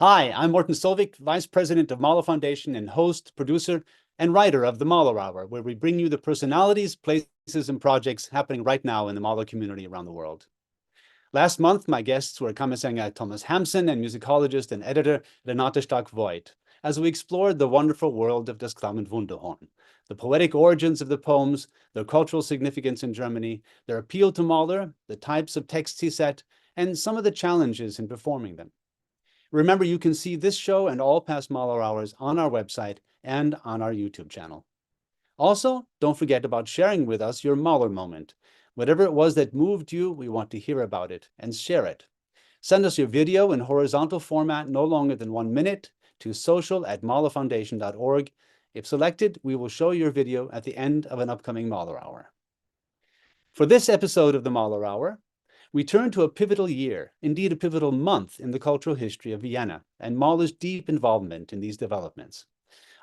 Hi, I'm Morten Solvik, Vice President of Mahler Foundation and host, producer, and writer of the Mahler Hour, where we bring you the personalities, places, and projects happening right now in the Mahler community around the world. Last month, my guests were kammersänger Thomas Hampson and musicologist and editor Renate Stark-Voigt, as we explored the wonderful world of Das Klamm- und Wunderhorn, the poetic origins of the poems, their cultural significance in Germany, their appeal to Mahler, the types of texts he set, and some of the challenges in performing them. Remember, you can see this show and all past Mahler Hours on our website and on our YouTube channel. Also, don't forget about sharing with us your Mahler moment. Whatever it was that moved you, we want to hear about it and share it. Send us your video in horizontal format no longer than 1 minute to social@mahlerfoundation.org. If selected, we will show your video at the end of an upcoming Mahler Hour. For this episode of the Mahler Hour, we turn to a pivotal year, indeed a pivotal month in the cultural history of Vienna and Mahler's deep involvement in these developments.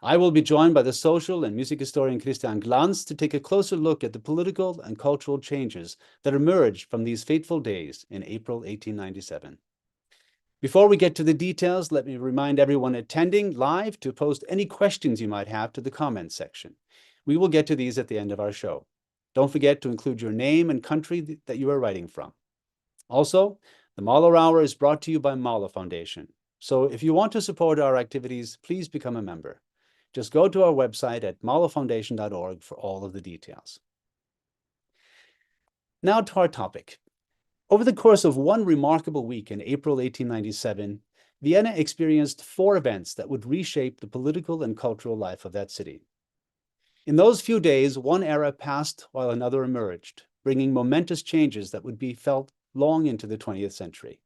I will be joined by the social and music historian Christian Glanz to take a closer look at the political and cultural changes that emerged from these fateful days in April 1897. Before we get to the details, let me remind everyone attending live to post any questions you might have to the comments section. We will get to these at the end of our show. Don't forget to include your name and country that you are writing from. Also, the Mahler Hour is brought to you by Mahler Foundation. So if you want to support our activities, please become a member. Just go to our website at mahlerfoundation.org for all of the details. Now to our topic. Over the course of one remarkable week in April 1897, Vienna experienced 4 events that would reshape the political and cultural life of that city. In those few days, one era passed while another emerged, bringing momentous changes that would be felt long into the 20th century.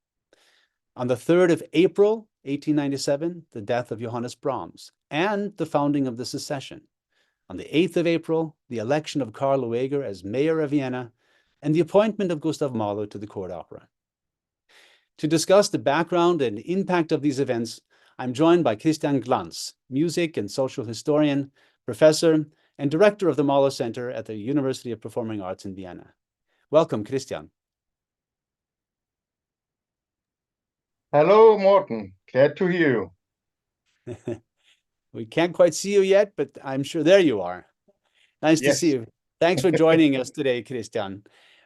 On the 3rd of April, 1897, the death of Johannes Brahms and the founding of the Secession. On the 8th of April, the election of Karl Lueger as mayor of Vienna and the appointment of Gustav Mahler to the court opera. To discuss the background and impact of these events, I'm joined by Christian Glanz, music and social historian, professor, and director of the Mahler Center at the University of Performing Arts in Vienna. Welcome, Christian. Hello, Morten. Glad to hear you. We can't quite see you yet, but I'm sure there you are. Nice to see you. Thanks for joining us today, Christian.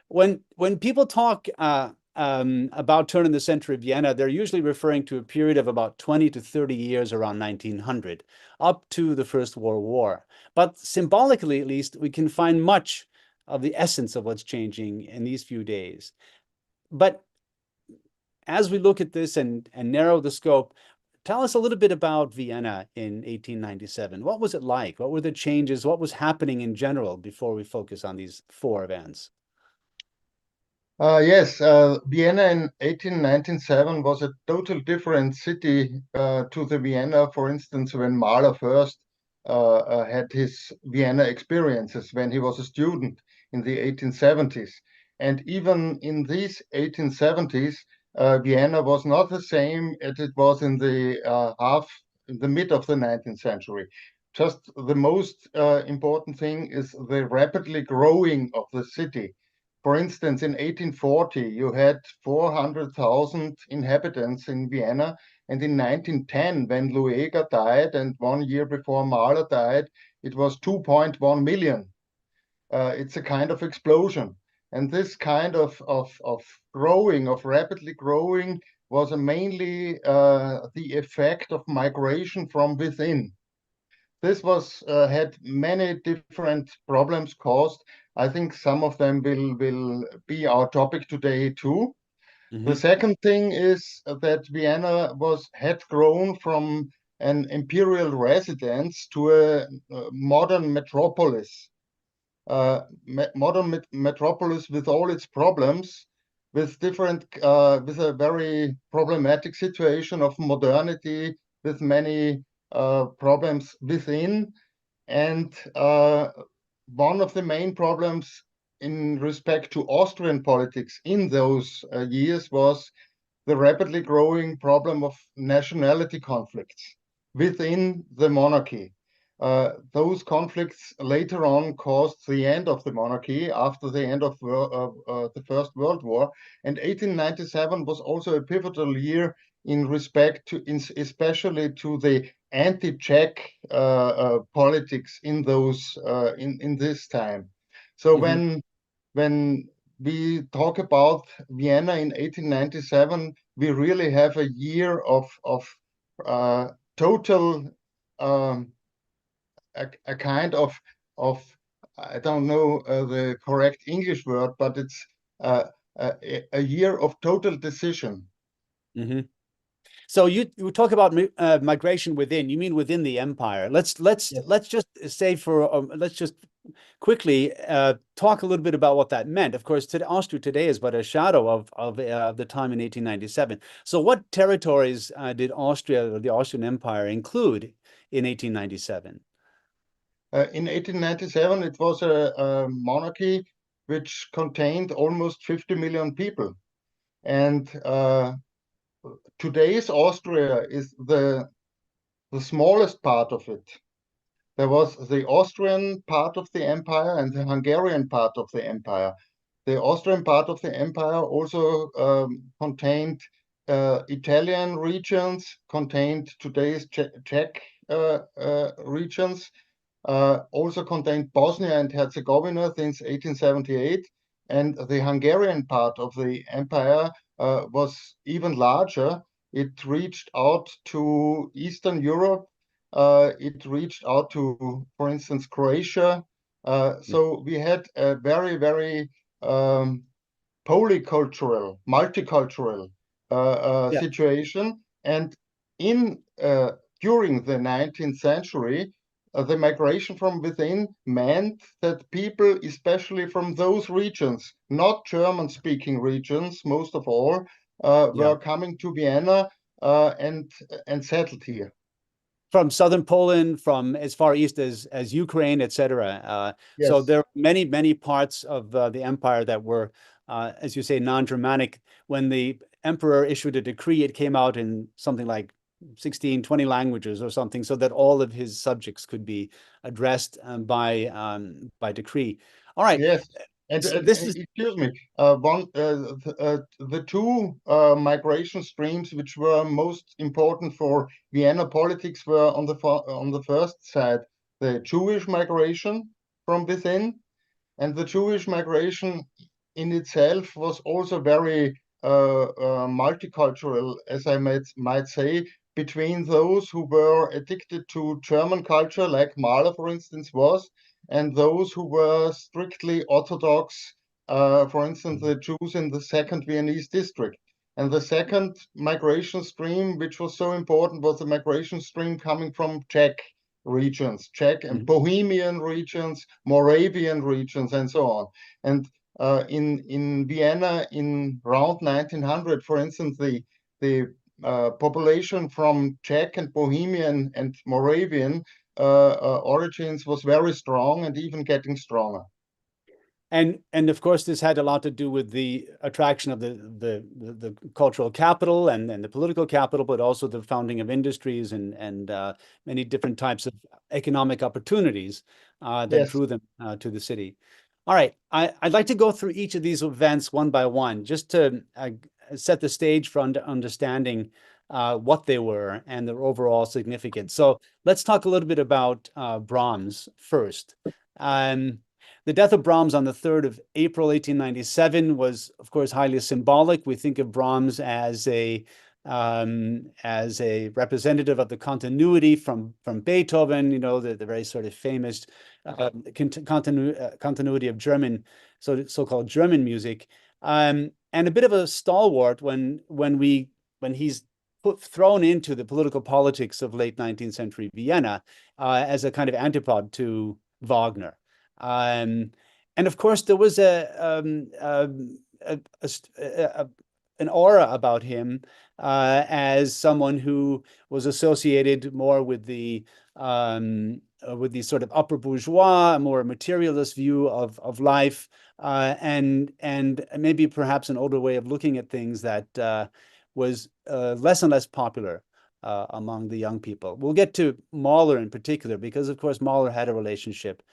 When people talk about turn in the century of Vienna, they're usually referring to a period of about 20 to 30 years around 1900, up to the First World War. But symbolically, at least, we can find much of the essence of what's changing in these few days. But as we look at this and narrow the scope, tell us a little bit about Vienna in 1897. What was it like? What were the changes? What was happening in general before we focus on these 4 events? Yes, Vienna in 1897 was a total different city to the Vienna, for instance, when Mahler first had his Vienna experiences when he was a student in the 1870s. And even in these 1870s, Vienna was not the same as it was in the mid of the 19th century. Just the most important thing is the rapidly growing of the city. For instance, in 1840, you had 400,000 inhabitants in Vienna. And in 1910, when Lueger died and 1 year before Mahler died, it was 2.1 million. It's a kind of explosion. And this kind of growing, of rapidly growing, was mainly the effect of migration from within. This had many different problems caused. I think some of them will be our topic today too. The second thing is that Vienna had grown from an imperial residence to a modern metropolis. Modern metropolis with all its problems, with a very problematic situation of modernity, with many problems within. And one of the main problems in respect to Austrian politics in those years was the rapidly growing problem of nationality conflicts within the monarchy. Those conflicts later on caused the end of the monarchy after the end of the First World War. And 1897 was also a pivotal year in respect to, especially to the anti-Czech politics in those in this time. So when we talk about Vienna in 1897, we really have a year of total a kind of I don't know the correct English word, but it's a year of total decision. So you talk about migration within. You mean within the empire? Let's just say let's just quickly talk a little bit about what that meant. Of course, Austria today is but a shadow of the time in 1897. So what territories did Austria, or the Austrian Empire, include in 1897? In 1897, it was a monarchy which contained almost 50 million people. And today's Austria is the smallest part of it. There was the Austrian part of the empire and the Hungarian part of the empire. The Austrian part of the empire also contained Italian regions, contained today's Czech regions, also contained Bosnia and Herzegovina since 1878. And the Hungarian part of the empire was even larger. It reached out to Eastern Europe. It reached out to, for instance, Croatia. So we had a very, very polycultural, multicultural situation. And in during the 19th century, the migration from within meant that people, especially from those regions, not German-speaking regions, most of all, were coming to Vienna and settled here. From southern Poland, from as far east as Ukraine, etc. Yes. So there are many parts of the empire that were, as you say, non-Germanic. When the emperor issued a decree, it came out in something like 16, 20 languages or something, so that all of his subjects could be addressed by decree. All right. Yes. And so this is, excuse me, the two migration streams which were most important for Vienna politics were on the first side, the Jewish migration from within, and the Jewish migration in itself was also very multicultural, as I might say, between those who were addicted to German culture, like Mahler, for instance, was, and those who were strictly Orthodox, for instance, the Jews in the second Viennese district. And the second migration stream, which was so important, was the migration stream coming from Czech regions, Czech and Bohemian regions, Moravian regions, and so on. And in Vienna in around 1900, for instance, the population from Czech and Bohemian and Moravian origins was very strong and even getting stronger. And of course, this had a lot to do with the attraction of the cultural capital and the political capital, but also the founding of industries and many different types of economic opportunities that drew them to the city. All right, I'd like to go through each of these events one by one, just to set the stage for understanding what they were and their overall significance. So let's talk a little bit about Brahms first. The death of Brahms on the 3rd of April, 1897 was, of course, highly symbolic. We think of Brahms as a representative of the continuity from Beethoven, you know, the very sort of famous continuity of German, so-called German music, and a bit of a stalwart when he's thrown into the political politics of late 19th century Vienna as a kind of antipode to Wagner. And of course, there was an aura about him as someone who was associated more with the sort of upper bourgeois, a more materialist view of life, and maybe perhaps an older way of looking at things that was less and less popular among the young people. We'll get to Mahler in particular, because of course Mahler had a relationship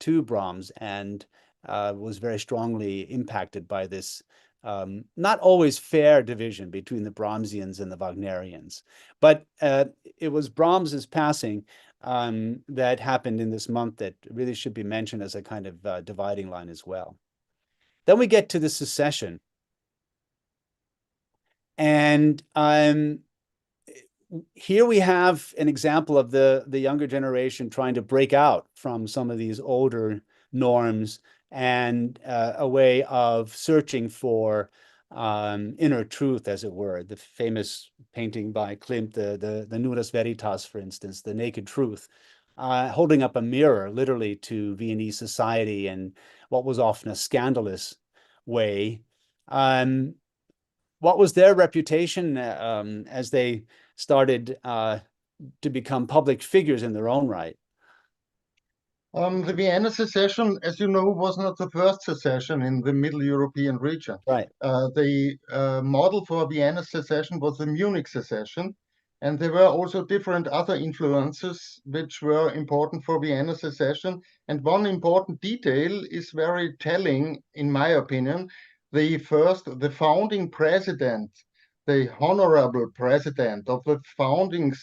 to Brahms and was very strongly impacted by this not always fair division between the Brahmsians and the Wagnerians. But it was Brahms's passing that happened in this month that really should be mentioned as a kind of dividing line as well. Then we get to the Secession. And here we have an example of the younger generation trying to break out from some of these older norms and a way of searching for inner truth, as it were. The famous painting by Klimt, the Nudus Veritas, for instance, the naked truth, holding up a mirror literally to Viennese society in what was often a scandalous way. What was their reputation as they started to become public figures in their own right? The Vienna secession, as you know, was not the first secession in the Middle European region. Right. The model for Vienna secession was the Munich secession, and there were also different other influences which were important for Vienna secession. And one important detail is very telling, in my opinion. The founding president, the honorable president of the founding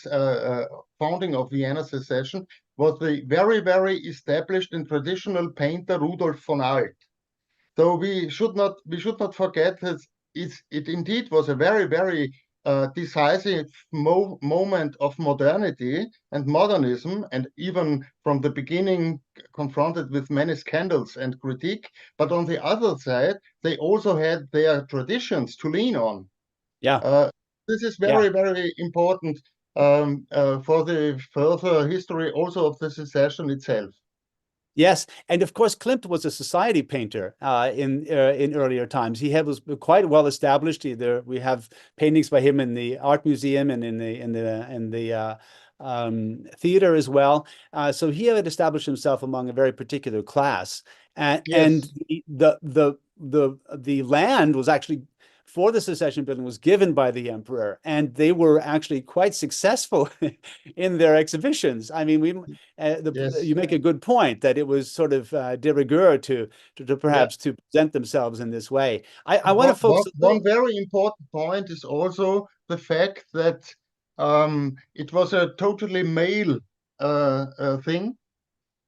of Vienna secession, was the very, very established and traditional painter Rudolf von Alt. So we should not forget that it indeed was a very, very decisive moment of modernity and modernism, and even from the beginning confronted with many scandals and critique. But on the other side, they also had their traditions to lean on. Yeah. This is Yeah. very, very important for the further history also of the secession itself. Yes, and of course, Klimt was a society painter in earlier times. He was quite well established. We have paintings by him in the art museum and in the theater as well. So he had established himself among a very particular class, and Yes. the land was actually for the secession building was given by the emperor, and they were actually quite successful in their exhibitions. I mean, Yes. you make a good point that it was sort of de rigueur to Yeah. perhaps to present themselves in this way. I want to focus One very important point is also the fact that it was a totally male thing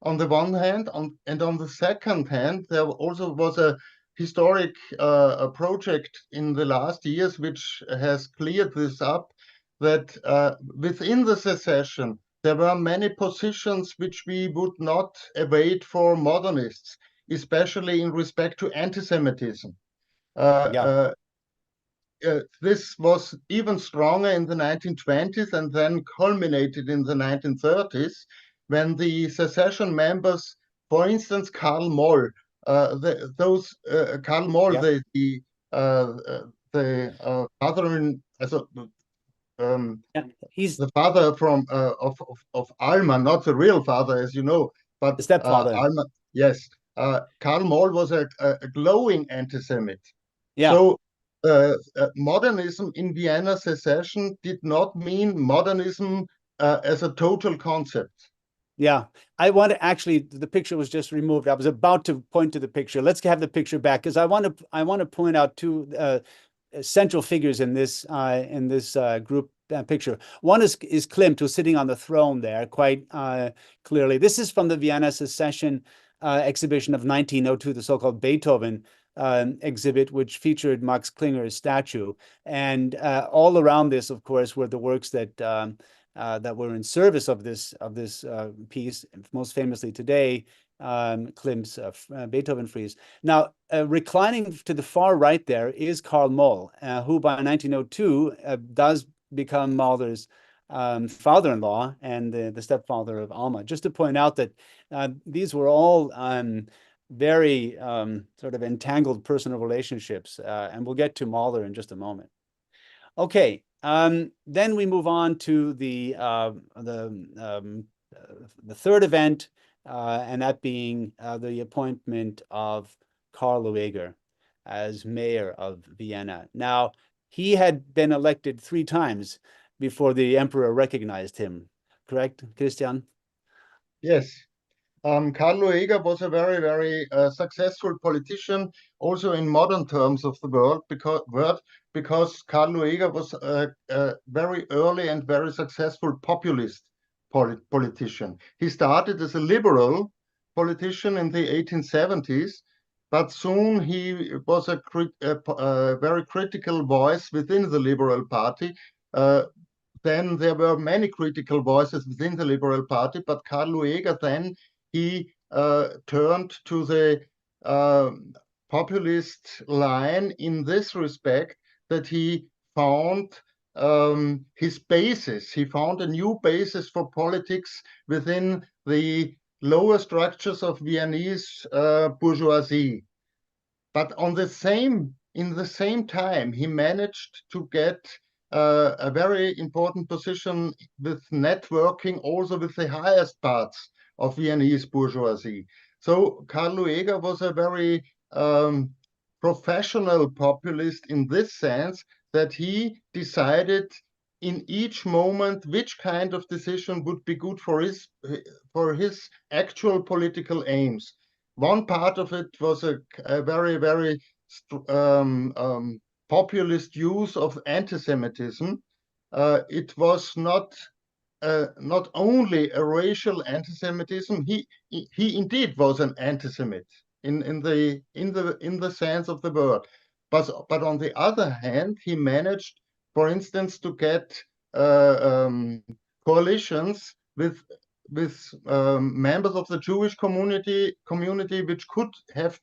on the one hand, and on the second hand, there also was a historic project in the last years which has cleared this up, that within the secession, there were many positions which we would not await for modernists, especially in respect to anti-Semitism. Yeah. This was even stronger in the 1920s and then culminated in the 1930s when the secession members, for instance, Karl Moll, Karl Moll, Yeah. the father in, Yeah. He's the father of Alma, not the real father, as you know, but the stepfather. Alma. Yes, Karl Moll was a glowing anti-Semite. Yeah. So modernism in Vienna secession did not mean modernism as a total concept. Yeah, I want to actually, the picture was just removed. I was about to point to the picture. Let's have the picture back because I want to point out two central figures in this group picture. One is Klimt, who's sitting on the throne there quite clearly. This is from the Vienna Secession exhibition of 1902, the so-called Beethoven exhibit, which featured Max Klinger's statue. And all around this, of course, were the works that that were in service of this piece, most famously today, Klimt's Beethoven frieze. Now, reclining to the far right there is Karl Moll, who by 1902 does become Mahler's father-in-law and the stepfather of Alma. Just to point out that these were all very sort of entangled personal relationships, and we'll get to Mahler in just a moment. Okay, then we move on to the third event, and that being the appointment of Karl Lueger as mayor of Vienna. Now, he had been elected 3 times before the emperor recognized him, correct, Christian? Yes. Karl Lueger was a very successful politician, also in modern terms of the because Karl Lueger was a very early and very successful populist politician. He started as a liberal politician in the 1870s, but soon he was a very critical voice within the Liberal Party. Then there were many critical voices within the Liberal Party, but Karl Lueger then he turned to the populist line in this respect that he found his basis. He found a new basis for politics within the lower structures of Viennese bourgeoisie. But in the same time, he managed to get a very important position with networking, also with the highest parts of Viennese bourgeoisie. So Karl Lueger was a very professional populist in this sense that he decided in each moment which kind of decision would be good for his actual political aims. One part of it was a very populist use of anti-Semitism. It was not only a racial anti-Semitism. He indeed was an anti-Semite in the sense of the word. But on the other hand, he managed, for instance, to get coalitions with members of the Jewish community which could have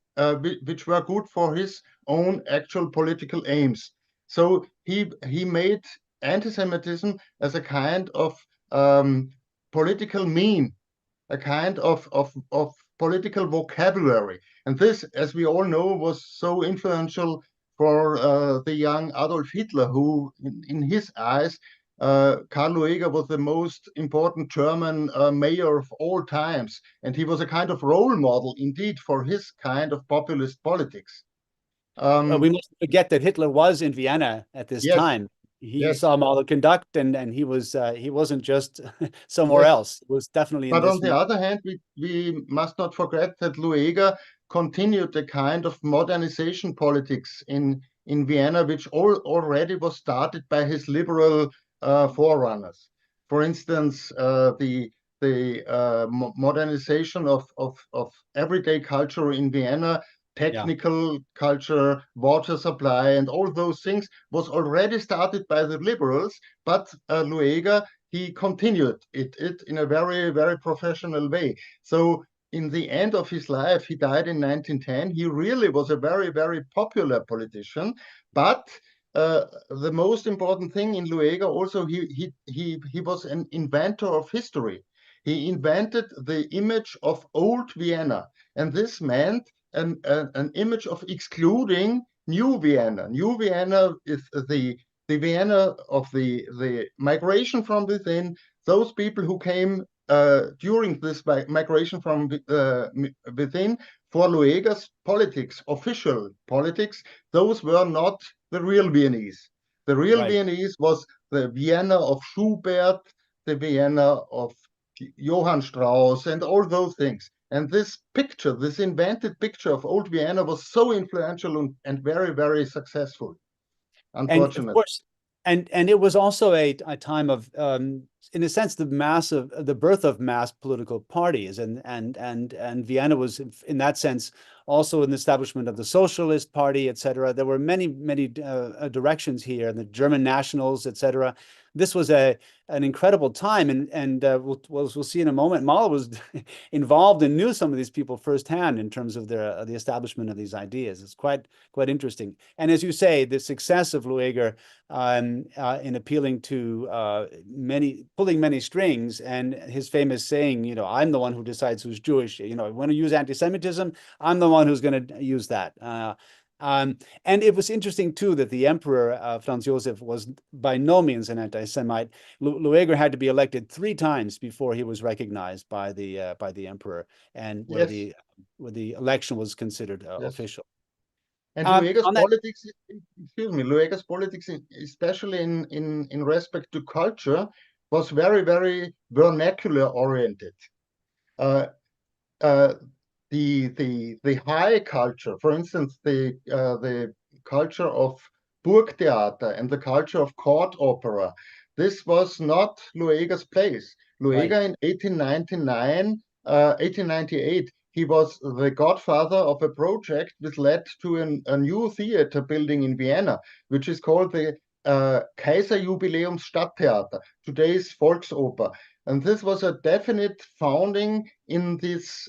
which were good for his own actual political aims. So he made anti-Semitism as a kind of political meme, a kind of political vocabulary. And this, as we all know, was so influential for the young Adolf Hitler, who, in his eyes, Karl Lueger was the most important German mayor of all times. And he was a kind of role model, indeed, for his kind of populist politics. We must forget that Hitler was in Vienna at this Yes, time. He yes, saw Mahler conduct, and he wasn't just somewhere yes. else. It was definitely in But on this the region. other hand, we must not forget that Lueger continued a kind of modernization politics in Vienna, which already was started by his liberal forerunners. For instance, the modernization of everyday culture in Vienna, Yeah. technical culture, water supply, and all those things was already started by the liberals, but Lueger he continued it in a very professional way. So in the end of his life, he died in 1910. He really was a very popular politician. But the most important thing in Lueger also he was an inventor of history. He invented the image of old Vienna, and this meant an image of excluding new Vienna. New Vienna is the Vienna of the migration from within, those people who came during this migration from within for Lueger's politics, official politics, those were not the real Viennese. The real Right. Viennese was the Vienna of Schubert, the Vienna of Johann Strauss, and all those things. And this picture, this invented picture of old Vienna was so influential and very successful, And of unfortunately. course, and it was also a time of, in a sense, the birth of mass political parties, and Vienna was, in that sense, also an establishment of the Socialist Party, etc. There were many directions here, the German nationals, etc. This was an incredible time, and we'll see in a moment. Mahler was involved and knew some of these people firsthand in terms of the establishment of these ideas. It's quite interesting. And as you say, the success of Lueger in appealing to pulling many strings, and his famous saying, I'm the one who decides who's Jewish. When you use anti-Semitism, I'm the one who's going to use that. And it was interesting too that the emperor Franz Josef was by no means an anti-Semite. Lueger had to be elected 3 times before he was recognized by the emperor, and where Yes, the election was considered yes. official. And Lueger's On that, politics, excuse me, Lueger's politics, especially in respect to culture, was very vernacular oriented. Uh, uh, the high culture, for instance, the culture of Burgtheater and the culture of court opera, this was not Lueger's place. Right. Lueger in 1899, 1898, he was the godfather of a project which led to a new theater building in Vienna, which is called the Kaiserjubiläums Stadttheater, today's Volksoper. And this was a definite founding in this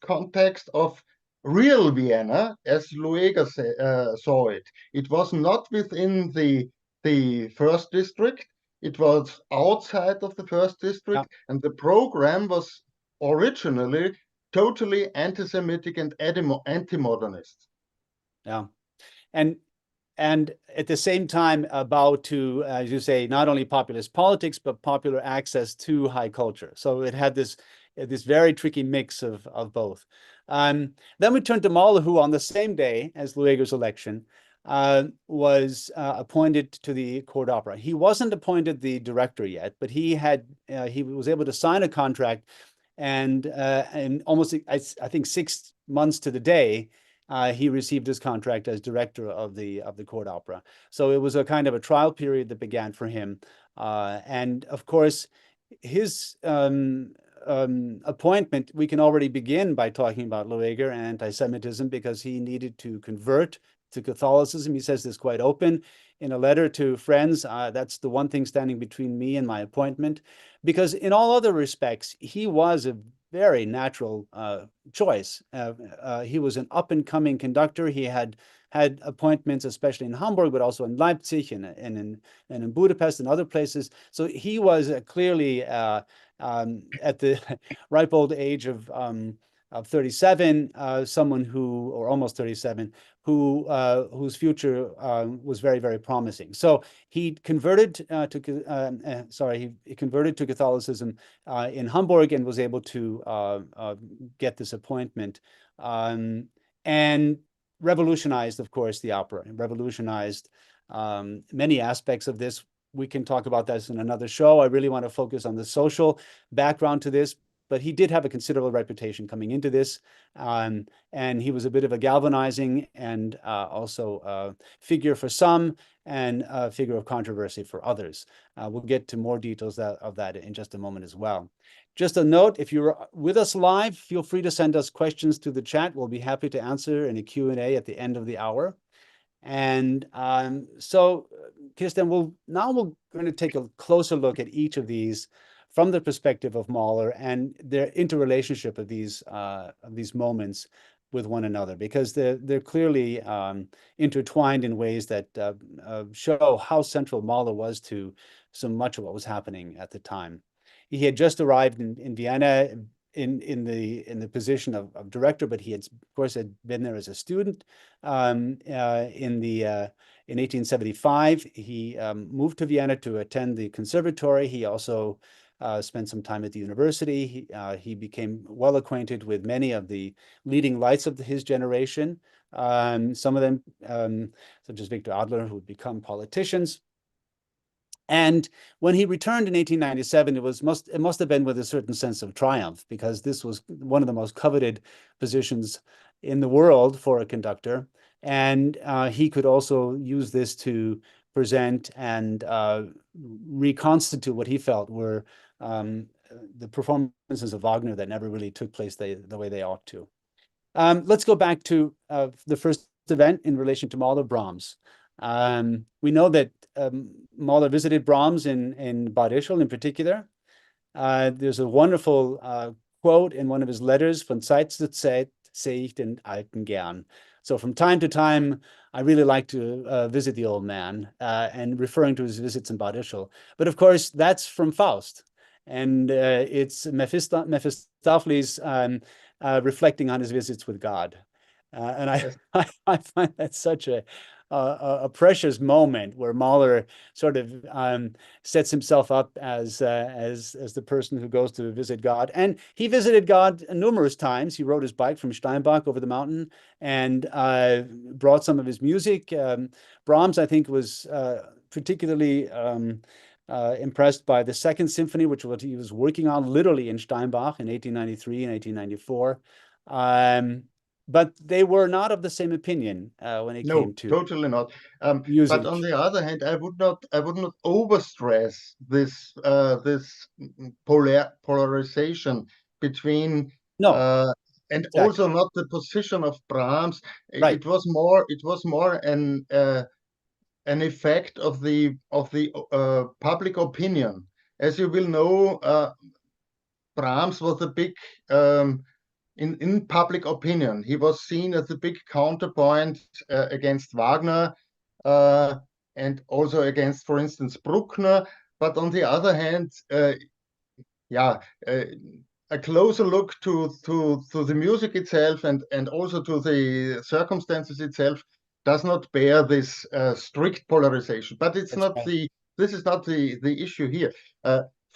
context of real Vienna, as Lueger saw it. It was not within the first district. It was outside of the first Yeah. district, and the program was originally totally anti-Semitic and anti-modernist. Yeah. And and at the same time about to, as you say, not only populist politics, but popular access to high culture. So it had this very tricky mix of both. Then we turn to Mahler, who on the same day as Lueger's election was appointed to the court opera. He wasn't appointed the director yet, but he was able to sign a contract, and almost I think 6 months to the day, he received his contract as director of the court opera. So it was a kind of a trial period that began for him, and of course, his appointment, we can already begin by talking about Lueger and anti-Semitism, because he needed to convert to Catholicism. He says this quite open in a letter to friends. That's the one thing standing between me and my appointment, because in all other respects, he was a very natural choice. He was an up-and-coming conductor. He had appointments, especially in Hamburg, but also in Leipzig and in Budapest and other places. So he was clearly at the ripe old age of 37, someone who, or almost 37, whose future was very, very promising. So he converted he converted to Catholicism in Hamburg and was able to get this appointment, and revolutionized, of course, the opera, and revolutionized many aspects of this. We can talk about this in another show. I really want to focus on the social background to this, but he did have a considerable reputation coming into this, and he was a bit of a galvanizing and also a figure for some, and a figure of controversy for others. We'll get to more details of that in just a moment as well. Just a note, if you're with us live, feel free to send us questions to the chat. We'll be happy to answer in a Q&A at the end of the hour. And so, Kirsten, we're going to take a closer look at each of these from the perspective of Mahler and their interrelationship of these moments with one another, because they're clearly intertwined in ways that show how central Mahler was to so much of what was happening at the time. He had just arrived in Vienna in the position of director, but he had, of course, had been there as a student. In 1875, he moved to Vienna to attend the conservatory. He also spent some time at the university. He became well acquainted with many of the leading lights of his generation, some of them, such as Victor Adler, who would become politicians. And when he returned in 1897, it must have been with a certain sense of triumph, because this was one of the most coveted positions in the world for a conductor. And he could also use this to present and reconstitute what he felt were the performances of Wagner that never really took place the way they ought to. Let's go back to the first event in relation to Mahler, Brahms. We know that Mahler visited Brahms in Bad Ischl in particular. There's a wonderful quote in one of his letters: "Von Zeit zu Zeit sehe ich den Alten gern." So from time to time, I really like to visit the old man, and referring to his visits in Bad Ischl. But of course, that's from Faust. And it's Mephistopheles reflecting on his visits with God. And Yes. I find that such a precious moment, where Mahler sort of sets himself up as the person who goes to visit God. And he visited God numerous times. He rode his bike from Steinbach over the mountain and brought some of his music. Brahms, I think, was particularly impressed by the Second Symphony, which what he was working on literally in Steinbach in 1893 and 1894. But they were not of the same opinion when it came No, to totally not. But on music. the other hand, I would not overstress this polarization between No, and exactly. also not the position of Brahms. Right. It was more an effect of the public opinion. As you will know, Brahms was a big in public opinion. He was seen as a big counterpoint against Wagner and also against, for instance, Bruckner. But on the other hand, yeah, a closer look to the music itself and also to the circumstances itself does not bear this strict polarization. But it's That's not right. this is not the issue here.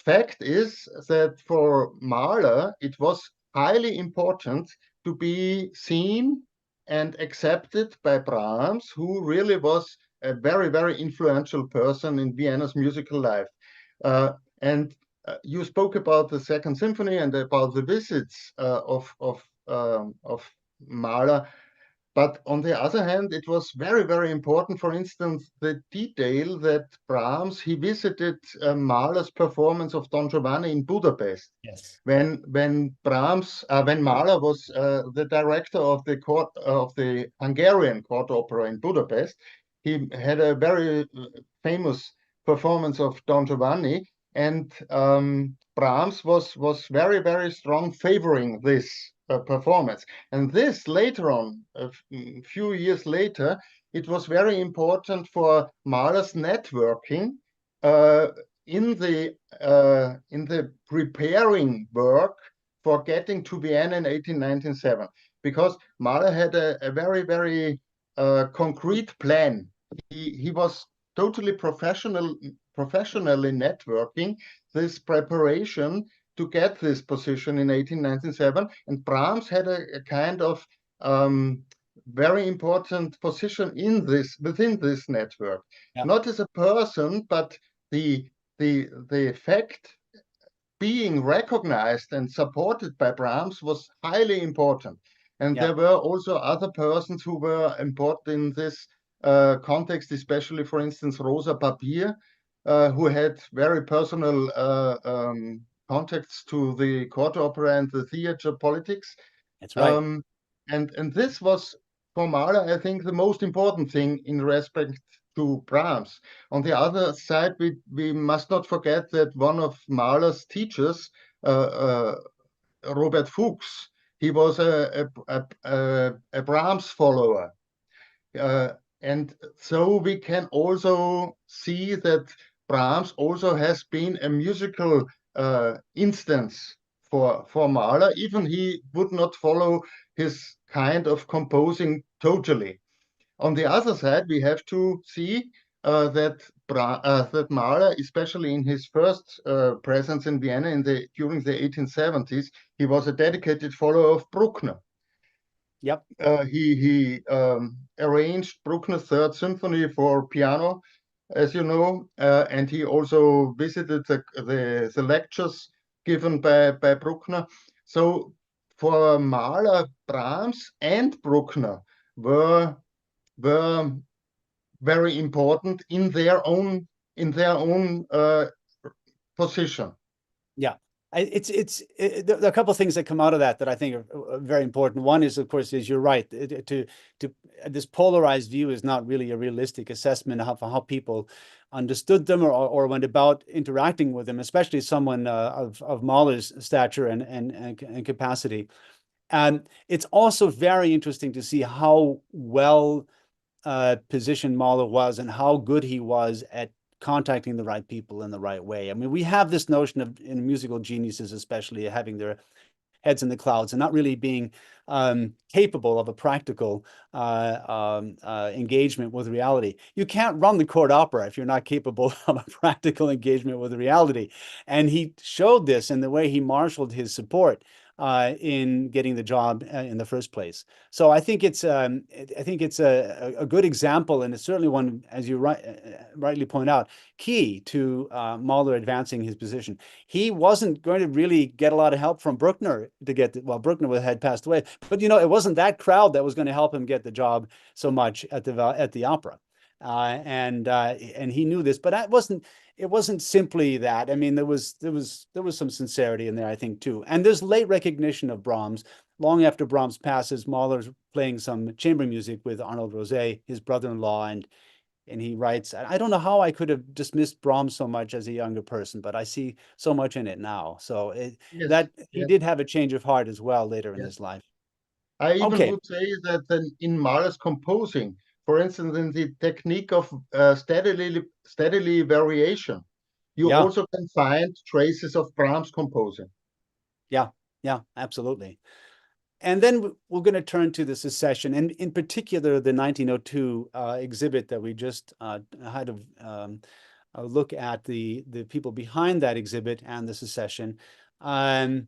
Fact is that for Mahler, it was highly important to be seen and accepted by Brahms, who really was a very, very influential person in Vienna's musical life. And you spoke about the Second Symphony and about the visits of Mahler. But on the other hand, it was very, very important, for instance, the detail that Brahms, he visited Mahler's performance of Don Giovanni in Budapest. Yes. When Mahler was the director of the Hungarian court opera in Budapest, he had a very famous performance of Don Giovanni, and Brahms was very, very strong favoring this performance. And this later on, a few years later, it was very important for Mahler's networking in the preparing work for getting to Vienna in 1897, because Mahler had a very, very concrete plan. He was totally professionally networking this preparation to get this position in 1897, and Brahms had a kind of very important position within this network, Yeah. not as a person, but the fact being recognized and supported by Brahms was highly important. And Yeah. there were also other persons who were important in this context, especially, for instance, Rosa Papier, who had very personal contacts to the court opera and the theater politics. That's right. Um, and this was, for Mahler, I think, the most important thing in respect to Brahms. On the other side, we must not forget that one of Mahler's teachers, Robert Fuchs, he was a Brahms follower. And so we can also see that Brahms also has been a musical instance for Mahler, even he would not follow his kind of composing totally. On the other side, we have to see that Mahler, especially in his first presence in Vienna during the 1870s, he was a dedicated follower of Bruckner. Yep. He arranged Bruckner's Third Symphony for piano, as you know, and he also visited the lectures given by Bruckner. So for Mahler, Brahms and Bruckner were very important in their own position. Yeah. There are a couple of things that come out of that I think are very important. One is, of course, you're right. To this polarized view is not really a realistic assessment of how people understood them or went about interacting with them, especially someone of Mahler's stature and capacity. And it's also very interesting to see how well positioned Mahler was and how good he was at contacting the right people in the right way. I mean, we have this notion of in musical geniuses, especially having their heads in the clouds and not really being capable of a practical engagement with reality. You can't run the court opera if you're not capable of a practical engagement with reality. And he showed this in the way he marshaled his support in getting the job in the first place. So I think it's a good example, and it's certainly one, as you rightly point out, key to Mahler advancing his position. He wasn't going to really get a lot of help from Bruckner to get well, Bruckner had passed away, but it wasn't that crowd that was going to help him get the job so much at the opera. And he knew this, but it wasn't simply that. I mean, there was some sincerity in there, I think, too. And there's late recognition of Brahms. Long after Brahms passes, Mahler's playing some chamber music with Arnold Rosé, his brother-in-law, and he writes, I don't know how I could have dismissed Brahms so much as a younger person, but I see so much in it now. So Yes, he yes, did have a change of heart as well later in yes. his life. I even Okay. would say that then in Mahler's composing, for instance, in the technique of steadily variation, you Yeah. also can find traces of Brahms composing. Yeah. Yeah. Absolutely. And then we're going to turn to the Secession, and in particular, the 1902 exhibit that we just had a look at the people behind that exhibit and the Secession. And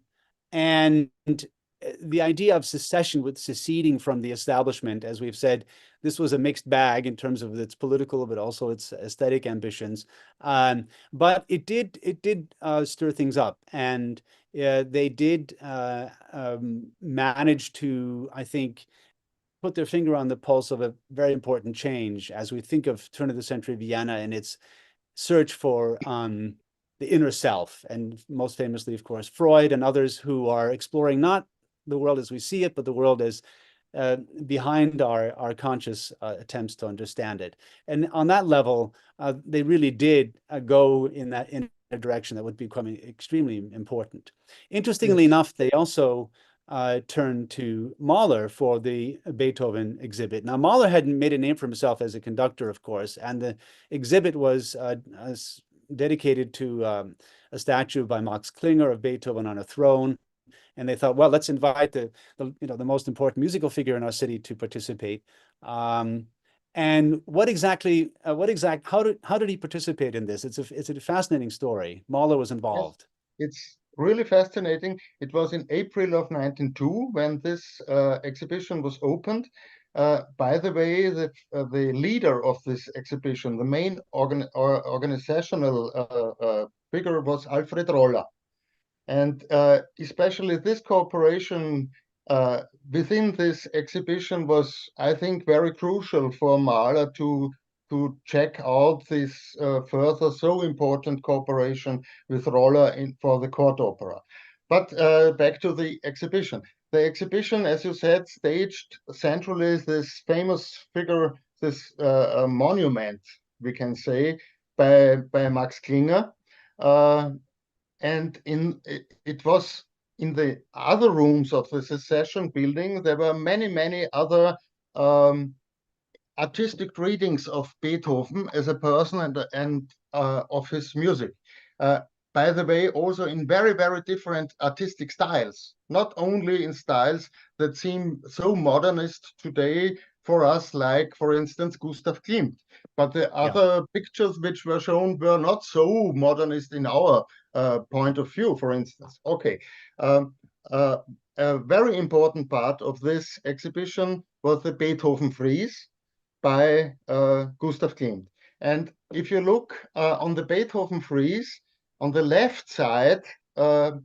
the idea of secession, with seceding from the establishment, as we've said, this was a mixed bag in terms of its political, but also its aesthetic ambitions. But it did stir things up, and they did manage to, I think, put their finger on the pulse of a very important change as we think of turn of the century Vienna and its search for the inner self, and most famously, of course, Freud and others who are exploring not the world as we see it, but the world as behind our conscious attempts to understand it. And on that level, they really did go in a direction that would be becoming extremely important. Interestingly Yes. enough, they also turned to Mahler for the Beethoven exhibit. Now, Mahler had made a name for himself as a conductor, of course, and the exhibit was dedicated to a statue by Max Klinger of Beethoven on a throne. And they thought, well, let's invite the most important musical figure in our city to participate. And how did he participate in this? It's a fascinating story. Mahler was Yes, involved. it's really fascinating. It was in April of 1902 when this exhibition was opened. By the way, the leader of this exhibition, the main organizational figure was Alfred Roller. And especially this cooperation within this exhibition was, I think, very crucial for Mahler to check out this further so important cooperation with Roller for the court opera. But back to the exhibition. The exhibition, as you said, staged centrally this famous figure, this monument, we can say, by Max Klinger. And it was in the other rooms of the Secession building, there were many other artistic readings of Beethoven as a person and of his music. By the way, also in very different artistic styles, not only in styles that seem so modernist today for us, like, for instance, Gustav Klimt. But the Yeah. other pictures which were shown were not so modernist in our point of view, for instance. Okay. A very important part of this exhibition was the Beethoven frieze by Gustav Klimt. And if you look on the Beethoven frieze, on the left side of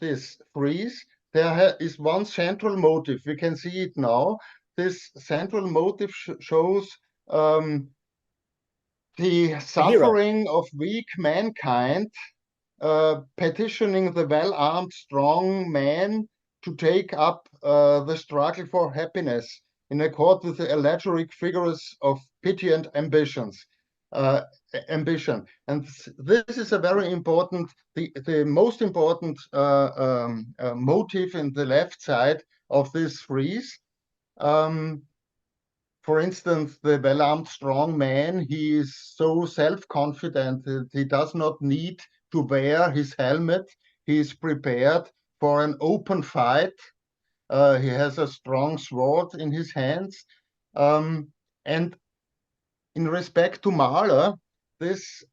this frieze, there is one central motive. We can see it now. This central motive shows the A hero. suffering of weak mankind petitioning the well-armed, strong man to take up the struggle for happiness in accord with the elegiac figures of pity and ambition. And this is a very important, the most important motive in the left side of this frieze. For instance, the well-armed strong man, he is so self-confident that he does not need to wear his helmet. He is prepared for an open fight. He has a strong sword in his hands. And in respect to Mahler, this